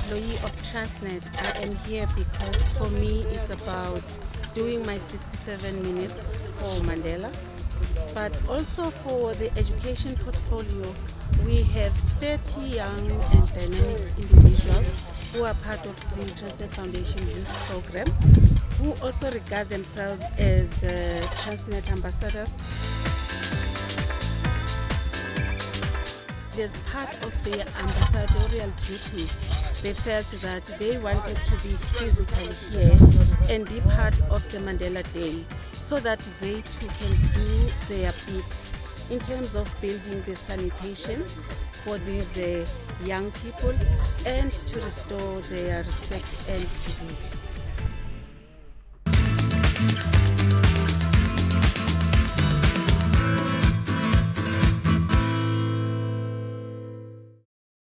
employee of Transnet. I am here because for me it's about doing my 67 minutes for Mandela, but also for the education portfolio. We have 30 young and dynamic individuals who are part of the Transnet Foundation Youth Program, who also regard themselves as Transnet ambassadors. As part of their ambassadorial duties, they felt that they wanted to be physically here and be part of the Mandela Day, so that they too can do their bit in terms of building the sanitation for these young people and to restore their respect and dignity.